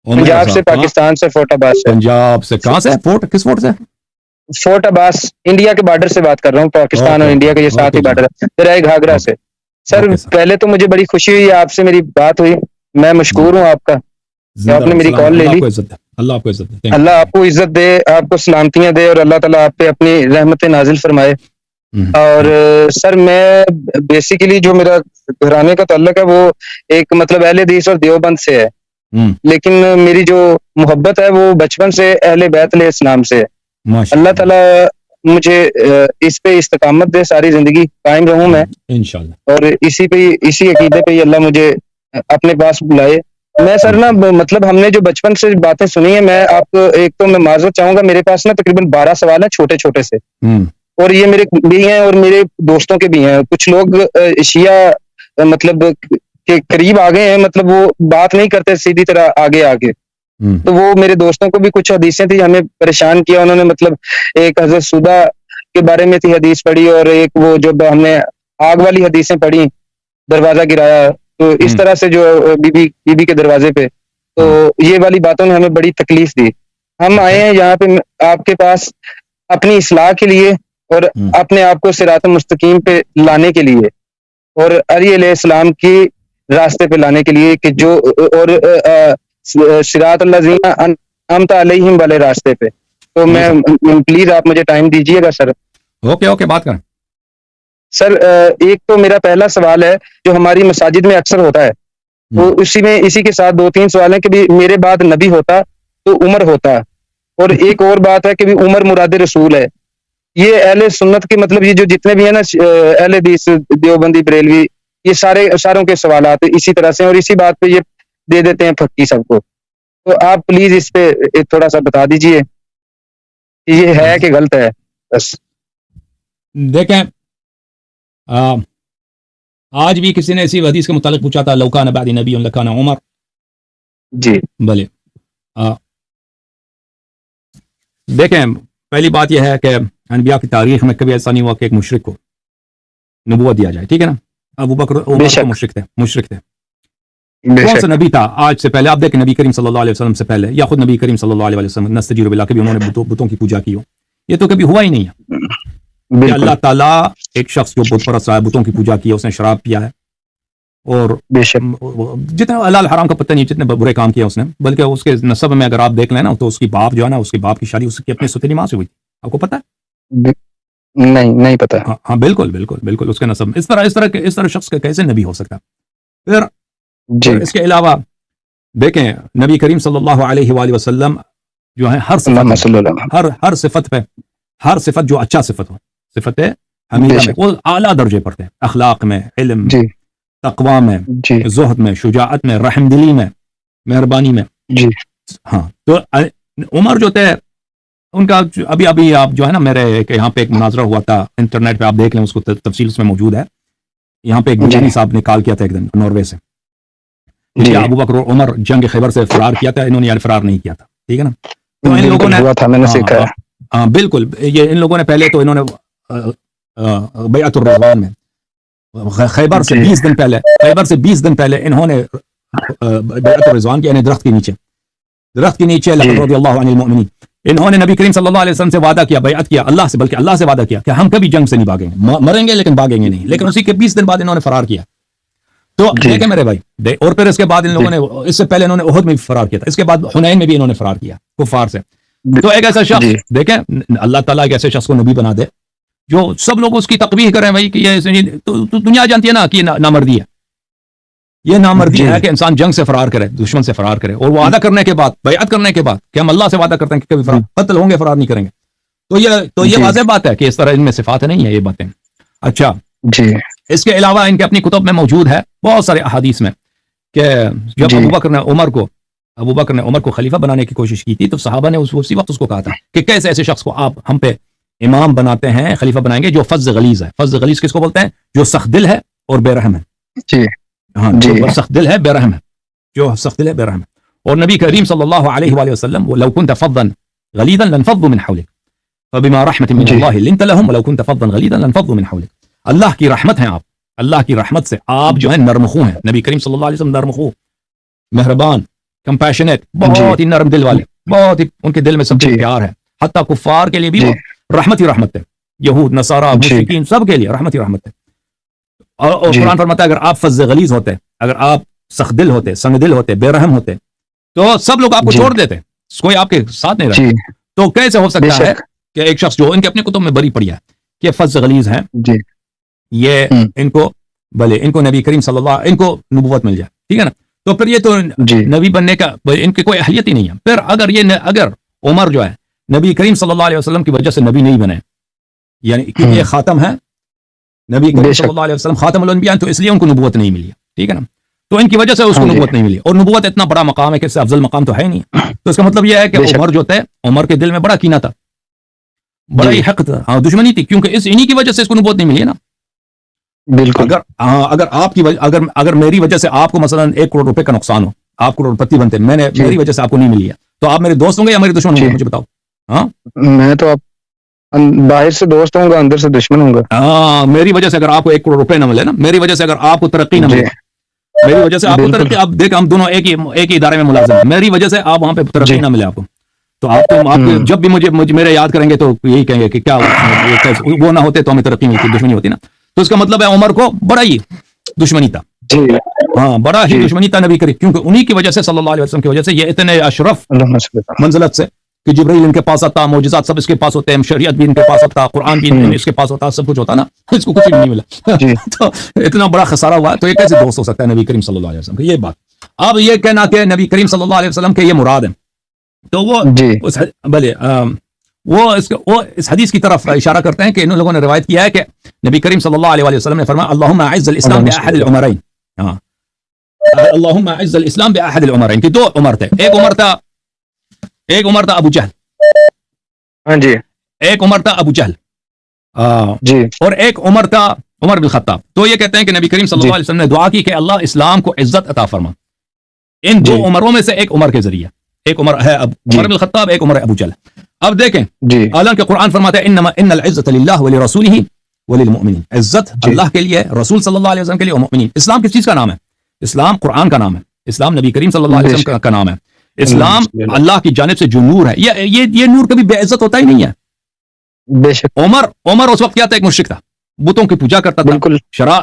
पंजाब से, पाकिस्तान से, फोर्ट अब्बास से। पंजाब से कहाँ से? फोर्ट, किस फोर्ट से? फोर्ट अब्बास, इंडिया के बॉर्डर से बात कर रहा हूँ, पाकिस्तान और इंडिया के ये साथ ही बॉर्डर है, दरियाए घाघरा से। सर पहले तो मुझे बड़ी खुशी हुई, आपसे मेरी बात हुई, मैं मशकूर हूँ आपका कि आपने मेरी कॉल ले ली। अल्लाह आपको इज्जत दे, अल्लाह आपको इज्जत दे, आपको सलामतियां दे, और अल्लाह ताला आप पे अपनी रहमत नाजिल फरमाए। और सर मैं बेसिकली जो मेरा घराने का ताल्लुक है वो एक मतलब अहले हदीस और देवबंद से है, लेकिन मेरी जो मोहब्बत है वो बचपन से अहले बैत अलैहि इस्लाम से है। अल्लाह ताला मुझे इस पे इस्तकामत दे, सारी जिंदगी कायम रहूं मैं इंशाल्लाह, और इसी अकीदे पे ही अल्लाह मुझे अपने पास बुलाए। मैं सर ना मतलब हमने जो बचपन से बातें सुनी है, मैं आपको एक तो मैं माजरत चाहूंगा, मेरे पास ना तकरीबन 12 सवाल है छोटे छोटे से, और ये मेरे भी हैं और मेरे दोस्तों के भी हैं। कुछ लोग शिया मतलब के करीब आ गए हैं, मतलब वो बात नहीं करते सीधी तरह आगे आगे, तो वो मेरे दोस्तों को भी कुछ हदीसें थी, हमें परेशान किया उन्होंने। मतलब एक हजरत सुदा के बारे में थी हदीस पढ़ी, और एक वो जो हमने आग वाली हदीसें पढ़ी, दरवाजा गिराया, तो इस तरह से जो बीबी के दरवाजे पे, तो ये वाली बातों ने हमें बड़ी तकलीफ दी। हम आए हैं यहाँ पे आपके पास अपनी इस्लाह के लिए और अपने आप को सिरात मुस्तकीम पे लाने के लिए, और अली अलैहिस्सलाम की रास्ते पे लाने के लिए कि जो और सिरात अल्लज़ीना अनअमता अलैहिम वाले रास्ते पे। तो मैं प्लीज आप मुझे टाइम दीजिएगा सर। ओके बात करें सर। एक तो मेरा पहला सवाल है जो हमारी मसाजिद में अक्सर होता है, तो इसी के साथ 2-3 सवाल हैं कि भी मेरे बाद नबी होता तो उमर होता, और एक और बात है कि भी उमर मुराद रसूल है। ये अहले सुन्नत के मतलब ये जो जितने भी है ना अहले हदीस देवबंदी बरेलवी, ये सारों के सवालात इसी तरह से, और इसी बात पे ये दे देते हैं फक्की सबको। तो आप प्लीज इस पे थोड़ा सा बता दीजिए कि ये है कि गलत है। बस देखें, आज भी किसी ने इसी हदीस के मुतालिक पूछा था, लौकान बादी नबी लकान उमर जी भले। देखें, पहली बात यह है कि अनबिया की तारीख में कभी ऐसा नहीं हुआ कि एक मुशरिक को नबूवत दिया जाए, ठीक है ना। अबू बकर उमर तो मुशरिक थे। कौन सा नबी था आज से पहले? आप देखें, नबी करीम सल्लल्लाहु अलैहि वसल्लम से पहले, या खुद नबी करीम सल्लल्लाहु अलैहि वसल्लम नस्तजीर बिल्लाह, कभी उन्होंने बुतों की पूजा की हो? ये तो कभी हुआ ही नहीं है। अल्लाह ताला एक शख्स जो बुत परस्त है, बुतों की पूजा की है, उसने शराब पिया है, और जितने हलाल हराम का पता नहीं जितने बुरे काम किए उसने, बल्कि उसके नसब में अगर आप देख लेना तो उसकी बाप जो है ना, उसके बाप की शादी उसकी अपने सुतली माँ से हुई। आपको पता है? नहीं पता। हाँ बिल्कुल उसके नसब में इस तरह शख्स का कैसे नबी हो सकता है? फिर इसके अलावा देखें, नबी करीम सल्लल्लाहु अलैहि वसल्लम जो है हर सिफत जो अच्छा सिफत हो, सिफत हमीदा में, वो आला दर्जे पर थे। अखलाक में, इल्म, तकवा में, ज़ुहद में, शुजाअत में, रहमदिली में, मेहरबानी में। हाँ, तो उमर जो थे उनका अभी आप जो है ना, मेरे यहाँ पे एक मुनाजरा हुआ था, इंटरनेट पे आप देख लें, उसको तफसील उसमें मौजूद है। यहाँ पे एक बुखारी साहब ने कॉल किया था एक दिन नॉर्वे से, अबू बकर और उमर जंग खैबर से फरार किया था, इन्होंने यार फरार नहीं किया था, ठीक है ना। तो इन लोगों ने हाँ बिल्कुल, ये इन लोगों ने पहले तो इन्होंने बैअतुर रिज़वान में खैबर से 20 दिन पहले इन्होंने बैअतुर रिज़वान की, यानी दरख्त के नीचे रज़ियल्लाहु अनिल मुमिनीन, इन्होंने नबी करीम सल्लल्लाहु अलैहि वसल्लम से वादा किया, बैअत किया अल्लाह से, बल्कि अल्लाह से वादा किया कि हम कभी जंग से नहीं भागेंगे, मरेंगे लेकिन भागेंगे नहीं। लेकिन उसी के 20 दिन बाद इन्होंने फरार किया। तो देखे मेरे भाई, और फिर इसके बाद इन लोगों ने, इससे पहले इन्होंने उहद में भी फरार किया था, इसके बाद हुनैन में भी इन्होंने फरार किया कुफार से। तो एक ऐसा शख्स, देखें अल्लाह ताला एक ऐसे शख्स को नबी बना दे जो सब लोग उसकी तकबीह करें भाई कि ये तो दुनिया जानती है ना कि नामर्दी है, ये नामर्दी है कि इंसान जंग से फरार करे, दुश्मन से फरार करे, और वादा करने के बाद, बैअत करने के बाद कि हम अल्लाह से वादा करते हैं कि कभी कत्ल होंगे, फरार नहीं करेंगे। तो ये वाज़ेह बात है कि इस तरह इनमें सिफात नहीं है ये बातें। अच्छा जी, इसके अलावा इनके अपनी कुतुब में मौजूद है बहुत सारे अहादीस में कि जब अबू बकर ने उमर को खलीफा बनाने की कोशिश की थी, तो सहाबा ने उसी वक्त उसको कहा था कि कैसे ऐसे शख्स को आप हम पे इमाम बनाते हैं, खलीफा बनाएंगे, जो फज़ गलीज़ है। फज़ गलीज़ किसको बोलते हैं? जो सख्त दिल है और बेरहम है। जी हाँ, जो सख्त दिल है, बेरहम है, जो सख्त दिल है, बेरहम है। और नबी करीम सल्लल्लाहु अलैहि वसल्लम, लौ कुन्त फज़्ज़न गलीज़न लनफ़ज़्ज़ू मिन हौलिक फबिमा रहमतिन मिन अल्लाह लिन्त लहुम वलौ कुन्त फज़्ज़न गलीज़न लनफ़ज़्ज़ू मिन हौलिक। अल्लाह की रहमत है आप, अल्लाह की रहमत से आप जो है नरमखू हैं। नबी करीम सल्लल्लाहु अलैहि वसल्लम नरमखू, मेहरबान, कंपैशनेट, बहुत ही नरम दिल वाले, बहुत ही उनके दिल में सबसे प्यार है, हत्ता कुफार के लिए भी वो रहमत ही रहमत है, यहूद नसारा मुशरिकीन सब के लिए रहमत ही रहमत है। और कुरान फरमाता है अगर आप फज़ गलीज़ होते, अगर आप सख्त दिल होते, संग दिल होते, बेरहम होते, तो सब लोग आपको छोड़ देते, कोई आपके साथ नहीं रहता। तो कैसे हो सकता है कि एक शख्स जो इनके अपने कुतुब में बरी पड़ी है कि फज़ गलीज़ हैं, ये इनको भले इनको नबी करीम सल्लल्लाहु इनको नबूवत मिल जाए, ठीक है ना, तो फिर ये तो नबी बनने का इनकी कोई अहलियत ही नहीं है। फिर अगर उमर जो है नबी करीम सल्लल्लाहु अलैहि वसल्लम की वजह से नबी नहीं बने, यानी कि ये खातम है, नबी करीम सल्लल्लाहु अलैहि वसल्लम खातमुल अंबिया, तो इसलिए उनको नबूवत नहीं मिली, ठीक है ना, तो इनकी वजह से उसको नबूवत नहीं मिली। और नबूवत इतना बड़ा मकाम है कि इससे अफजल मकाम तो है ही नहीं। तो इसका मतलब यह है कि उमर जो थे, उमर के दिल में बड़ा कीना था, बड़ा ही हक था, हाँ दुश्मनी थी, क्योंकि इन्हीं की वजह से इसको नबूवत नहीं मिली है ना। बिल्कुल। अगर मेरी वजह से आपको मसलन 1 करोड़ रुपए का नुकसान हो, आप करोड़पति बनते, मेरी वजह से आपको नहीं मिली है, तो आप मेरे दोस्त होंगे या मेरे दुश्मन होंगे, मुझे बताओ। हाँ, मैं तो आप बाहर से दोस्त होऊंगा, अंदर से दुश्मन होऊंगा। हाँ, मेरी वजह से अगर आपको 1 करोड़ रुपए ना मिले ना, मेरी वजह से अगर आपको तरक्की ना मिले, मेरी वजह से आपको तरक्की, आप देख हम दोनों एक ही इदारे में मुलाजिम हैं, मेरी वजह से आप वहां पे तरक्की ना मिले आपको, तो आप जब भी मुझे मेरे याद करेंगे तो यही कहेंगे कि क्या वो ना होते तो हमें तरक्की मिलती, दुश्मनी होती ना। तो इसका मतलब है उमर को बड़ा ही दुश्मनी था, हाँ बड़ा ही दुश्मनी था नबी करीम, क्योंकि उन्हीं की वजह से सल्लल्लाहु अलैहि वसल्लम की वजह से ये इतने अशरफ मंजिलत से कि जिब्रील इनके पास आता, मौजिज़ात सब इसके पास होते हैं, शरीयत भी इनके पास होता, कुरान भी इसके पास होता, सब कुछ होता ना, इसको कुछ भी नहीं मिला। तो इतना बड़ा खसारा हुआ, तो ये कैसे दोस्त हो सकता है नबी करीम सल्लल्लाहु अलैहि वसल्म की, ये बात। अब ये कहना कि नबी करीम सल्लल्लाहु अलैहि वसल्लम के ये मुराद है, तो वो इस हदीस की तरफ इशारा करते हैं कि इन लोगों ने रिवायत किया है कि नबी करीम सल्लल्लाहु अलैहि वसल्लम ने फरमाया अल्लाहुम्मा अइज़्ज़िल इस्लाम बिअहदिल उमरैन, हाँ अल्लाहुम्मा अइज़्ज़िल इस्लाम बिअहदिल उमरैन, कि 2 उमर थे, एक उमर था अबू जहल, हाँ जी, एक उमर था अबू जहल जी, और एक उमर था उमर बिन खत्ताब। तो ये कहते हैं कि नबी करीम सल्लल्लाहु अलैहि वसल्लम ने दुआ की कि अल्लाह इस्लाम को इज्जत अता फरमा इन 2 उमरों में से एक उमर के जरिए, एक उमर है उमर बिन खत्ताब, एक उमर है अबू जहल। अब देखें, हालांकि कुरान फरमाता है इन्नल इज्जत लिल्लाह व लिरसूलिही व लिलमुमिनीन, इज्जत अल्लाह के लिए, रसूल सल्लल्लाहु अलैहि वसल्लम के लिए और मुमिनीन। इस्लाम किस चीज का नाम है? इस्लाम कुरान का नाम है, इस्लाम नबी करीम सल्लल्लाहु अलैहि वसल्लम का नाम है। इस्लाम अल्लाह की जानिब से जो नूर है, ये नूर कभी बेइज्जत होता ही नहीं है। बेशक उमर उस वक्त क्या था, एक मुश्रिक था, बुतों की पूजा करता था,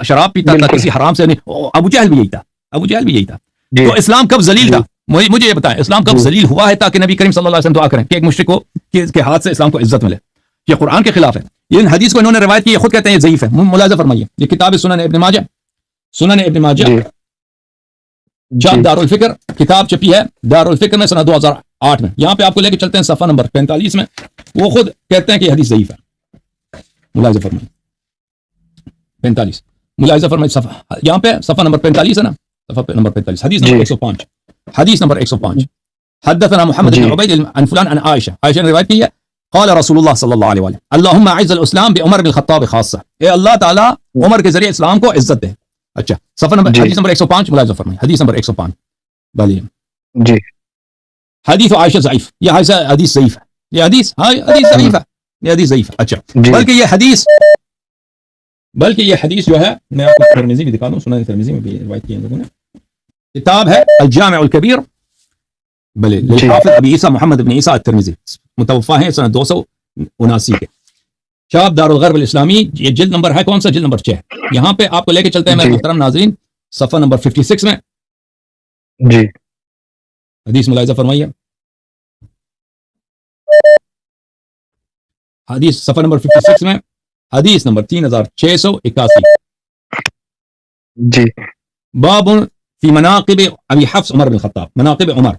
शराब पीता था, किसी हराम से नहीं। अबू जहल भी यही था, तो इस्लाम कब जलील था? मुझे ये बताएं, इस्लाम कब जलील हुआ है ताकि नबी करीम सल्लल्लाहु अलैहि वसल्लम दुआ करें कि एक मुश्रिक को के हाथ से इस्लाम को इज्जत मिले? ये कुरान के खिलाफ है। ये हदीस को इन्होंने रिवायत की, ये खुद कहते हैं ये ज़ईफ है। मुलाज़ा फरमाइए, ये किताब है सुनन इब्न माजा जाब दारुल फिक्र, किताब छपी है दारुल फिक्र में सन 2008 में। यहाँ पे आपको लेके चलते हैं सफ़ा नंबर 45 में, वो खुद कहते हैं कि हदीस ज़ईफ है। मुलाज़ा फरमाइए 45, मुलाज़ा फरमाइए सफ़ा, यहाँ पे सफ़ा नंबर 45 है ना, सफ़ा नंबर 45, हदीस नंबर 105, हदीस नंबर 105। हदथना मुहम्मद बिन उबैद अन फुलान अन आयशा ने रिवायत की है, क़ाल रसूलुल्लाह सल्लल्लाहु अलैहि वसल्लम अल्लाहुम्मा अइज़्ज़िल इस्लाम बि उमर बिन खत्ताब खासा, ए अल्लाह ताला उमर के जरिए इस्लाम को इज्जत दे। अच्छा, सफ़ा नंबर हदीस नंबर 105, मुलाज़ा फरमाइए हदीस नंबर 105। बोलिए जी, हदीस आयशा ज़ईफ, ये हदीस ज़ईफ है, ये हदीस ज़ईफ है, ये हदीस ज़ईफ है। अच्छा, बल्कि ये हदीस जो है, मैं आपको तिरमिज़ी भी दिखा दूं, सुनन तिरमिज़ी में भी रिवायत की है लोगों ने, किताब है अल जामिउल कबीर लिल-हाफ़िज़ अबी ईसा मुहम्मद इब्न ईसा अत-तिरमिज़ी, मुतवफ़ा है सन 279 के, शाब दारुल ग़र्ब अल-इस्लामी। ये जिल्द नंबर है कौन सा? जिल्द नंबर 6। यहाँ पे आपको लेके चलते हैं मेरे मुहतरम नाज़रीन, सफ़ा नंबर 56 में जी, हदीस मुलाहिज़ा फरमाइए, हदीस सफ़ा नंबर 56 में, हदीस नंबर 3681 जी, बाबुन फी मनाक़िब अबी हफ्स उमर बिन खत्ताब, मनाक़िब उमर।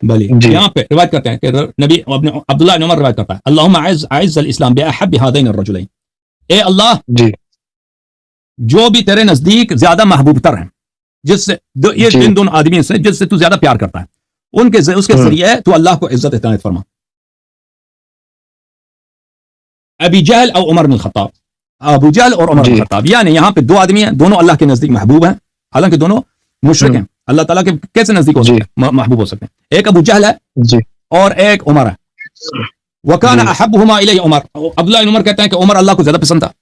बली यहाँ पे रिवायत करते हैं कि नबी अब्दुल्लाह इब्न उमर रिवायत करता है, अल्लाहुम्मा अइज़्ज़िल इस्लाम बिअहब्बि हाज़ैनि अर्रजुलैन, ए अल्लाह जी, जो भी तेरे नजदीक ज्यादा महबूब तर हैं, जिससे ये इन दोनों आदमी से जिससे तू ज्यादा प्यार करता है, उसके जरिए तू अल्लाह को इज्जत इनायत फरमा। अबी जहल और उमर बिन खत्ताब, अबू जहल और उमर बिन खत्ताब, यानी यहाँ पे 2 आदमी हैं, दोनों अल्लाह के नजदीक महबूब हैं, हालांकि दोनों मुशरिक हैं, अल्लाह ताला के कैसे नजदीक हो सकते हैं, महबूब हो सकते हैं? एक अबू जहल है जी, और एक उमर है। वकाना अहब्बुहुमा इलैहि उमर, अब्दुल्लाह इब्न उमर कहते हैं कि उमर अल्लाह को ज्यादा पसंद था,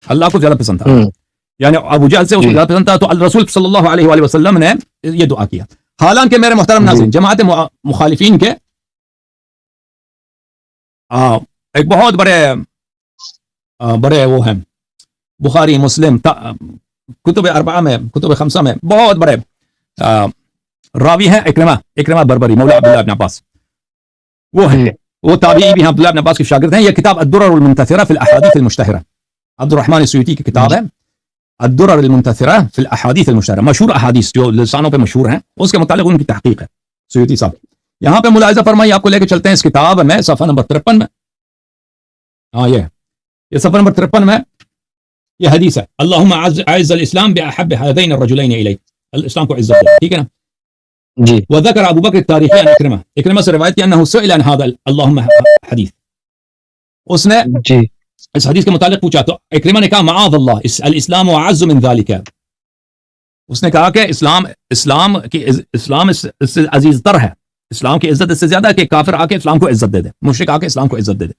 अल्लाह को ज्यादा पसंद था, यानी अबू जहल से उसको ज्यादा पसंद था। तो रसूल सल्लल्लाहु अलैहि वसल्लम ने ये दुआ किया, حالانکہ میرے محترم ناظرین جماعت مخالفین کے ایک بہت بڑے وہ ہیں بخاری مسلم کتب اربعہ میں کتب خمسہ میں بہت بڑے راوی ہیں اکرمہ بربری مولا عبداللہ ابن عباس وہ ہیں وہ تابعی بھی ہیں عبداللہ ابن عباس کے شاگرد ہیں. یہ کتاب الدرر المنتثرہ فی الاحادیث المشتہرہ عبد الرحمن السیوطی کی کتاب ہے الدرر المنتثرہ فی الاحادیث المشتہرہ مشہور احادیث جو لسانوں پہ مشہور ہیں اس کے متعلق ان کی تحقیق ہے سیوطی صاحب. یہاں پہ ملاحظہ فرمائیے آپ کو لے کے چلتے ہیں اس کتاب میں صفحہ نمبر 53 میں یہ صفحہ نمبر 53 میں یہ حدیث ہے اللہم اعز الاسلام باحب هذین الرجلین الیک الاسلام کو عزت دے ٹھیک ہے نا جی. وذکر ابو بکر تاریخی عن اکرمہ سے روایت کی انہ سئل عن هذا اللہم حدیث اس نے جی اس حدیث کے متعلق پوچھا تو اکرمہ نے کہا معاذ اللہ الاسلام اعز من ذلك اس نے کہا کہ اسلام اس سے عزیز تر ہے اسلام کی عزت اس سے زیادہ ہے کہ کافر آ کے اسلام کو عزت دے دے مشرک آ کے اسلام کو عزت دے دے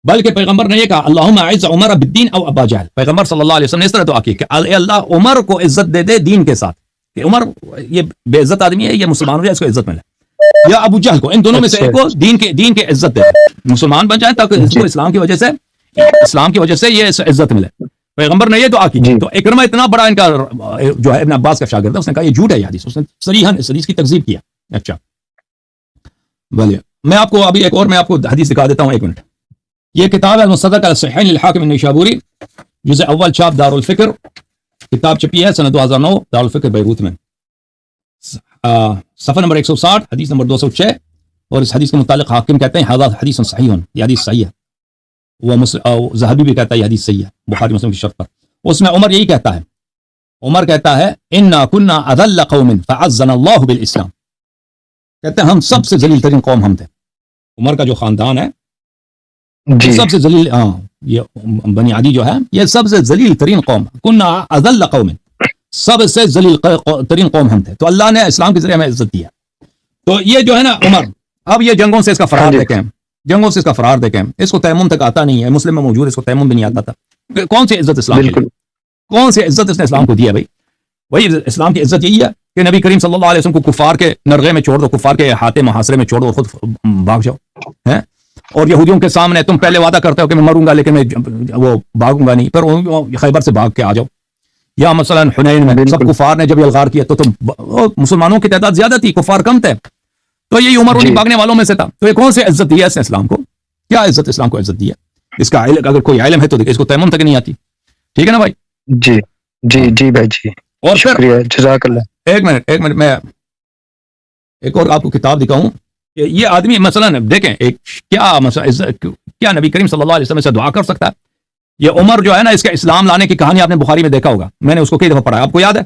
بلکہ پیغمبر نے یہ کہا اللہم اعز عمر بالدین او ابا جہل پیغمبر صلی اللہ علیہ وسلم نے اس طرح دعا کی کہ اے اللہ عمر کو عزت دے دے دین کے ساتھ کہ عمر یہ بے عزت آدمی ہے یہ مسلمان ہو جائے اس کو عزت ملے یا ابو جہل کو ان دونوں میں سے ایک کو دین کے عزت دے دے مسلمان بن جائے تاکہ اس کو اسلام کی وجہ سے یہ عزت ملے پیغمبر نے یہ دعا کی تو اکرمہ اتنا بڑا ان کا جو ہے ابن عباس کا شاگرد ہے اس نے کہا یہ جھوٹ ہے یہ حدیث اس نے صریحاً اس حدیث کی تکذیب کیا. اچھا بھلے میں آپ کو ابھی ایک اور میں آپ کو حدیث دکھا دیتا ہوں ایک منٹ. یہ کتاب ہے المصدق علی الصحیحین للحاکم النیشابوری جزء اول چھاپ دار الفکر کتاب چھپی ہے سنہ 2009 دار الفکر بیروت میں صفحہ نمبر 160 حدیث نمبر 206 اور اس حدیث کے متعلق حاکم کہتے ہیں ھذا حدیث صحیح یہ حدیث صحیح ہے وہ ذہبی بھی کہتا ہے یہ حدیث صحیح ہے بخاری مسلم کی شرط پر. اس میں عمر یہی کہتا ہے عمر کہتا ہے انا كنا اذل قوم فعزنا الله بالاسلام کہتے ہیں ہم سب سے ذلیل ترین قوم ہم تھے. عمر کا جو خاندان ہے جی سب سے ذلیل یہ بنی عدی جو ہے یہ سب سے ذلیل ترین قوم كنا اذل قوم سب سے ذلیل ترین قوم ہم تھے تو اللہ نے اسلام کے ذریعے ہمیں عزت دیا. تو یہ جو ہے نا عمر اب یہ جنگوں سے اس کا فرار دیکھیں اس کو تیمم تک آتا نہیں ہے مسلم میں موجود اس کو تیمم بھی نہیں آتا تھا کون سی عزت اسلام کی کون سی عزت اس نے اسلام کو دیا بھائی وہی اسلام کی عزت یہی ہے کہ نبی کریم صلی اللہ علیہ وسلم کو کفار کے نرغے میں چھوڑ دو کفار کے ہاتھے محاصرے میں چھوڑ دو خود بھاگ جاؤ اور یہودیوں کے سامنے تم پہلے وعدہ کرتے ہو کہ میں مروں گا لیکن میں وہ بھاگوں گا نہیں پھر خیبر سے بھاگ کے آ جاؤ یا مثلا حنین میں سب کفار نے جب الغار کیا تو تم مسلمانوں کی تعداد زیادہ تھی کفار کم تھے تو یہی عمر انہیں بھاگنے والوں میں سے تھا. تو یہ کون سی عزت دی ہے اس نے اسلام کو کیا عزت اسلام کو عزت دی ہے اس کا اگر کوئی علم ہے تو دیکھیں اس کو تیمم تک نہیں آتی ٹھیک ہے نا بھائی. جی جی جی بھائی جی اور شکریہ جزاک اللہ. ایک منٹ میں ایک اور آپ کو کتاب دکھاؤں کہ یہ آدمی مثلا دیکھیں کیا نبی کریم صلی اللہ علیہ وسلم سے دعا کر سکتا ہے. یہ عمر جو ہے نا اس کا اسلام لانے کی کہانی آپ نے بخاری میں دیکھا ہوگا میں نے اس کو کئی دفعہ پڑھا آپ کو یاد ہے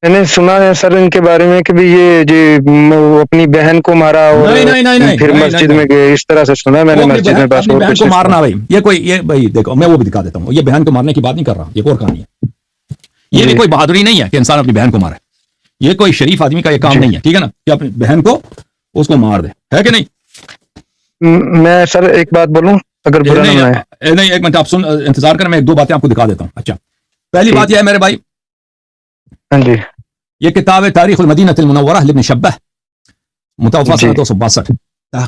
میں نے سنا ہے سر ان کے بارے میں کہ بھی یہ جی وہ اپنی بہن کو مارا اور پھر مسجد میں گئے اس طرح سے سنا میں نے مسجد میں بس بہن کو مارنا بھائی یہ بھائی دیکھو میں وہ بھی دکھا دیتا ہوں یہ بہن کو مارنے کی بات نہیں کر رہا یہ اور کہانی ہے یہ بھی کوئی بہادری نہیں ہے کہ انسان اپنی بہن کو مارے یہ کوئی شریف آدمی کا یہ کام نہیں ہے ٹھیک ہے نا کہ اپنی بہن کو اس کو مار دے ہے کہ نہیں. میں سر ایک بات بولوں اگر برا نہیں ایک منٹ آپ سن انتظار کریں میں ایک دو باتیں آپ کو دکھا دیتا ہوں. اچھا پہلی بات یہ ہے میرے بھائی ہاں جی یہ کتاب ہے تاریخ المدینہ المنورہ لابن شبہ متوفی سنہ 262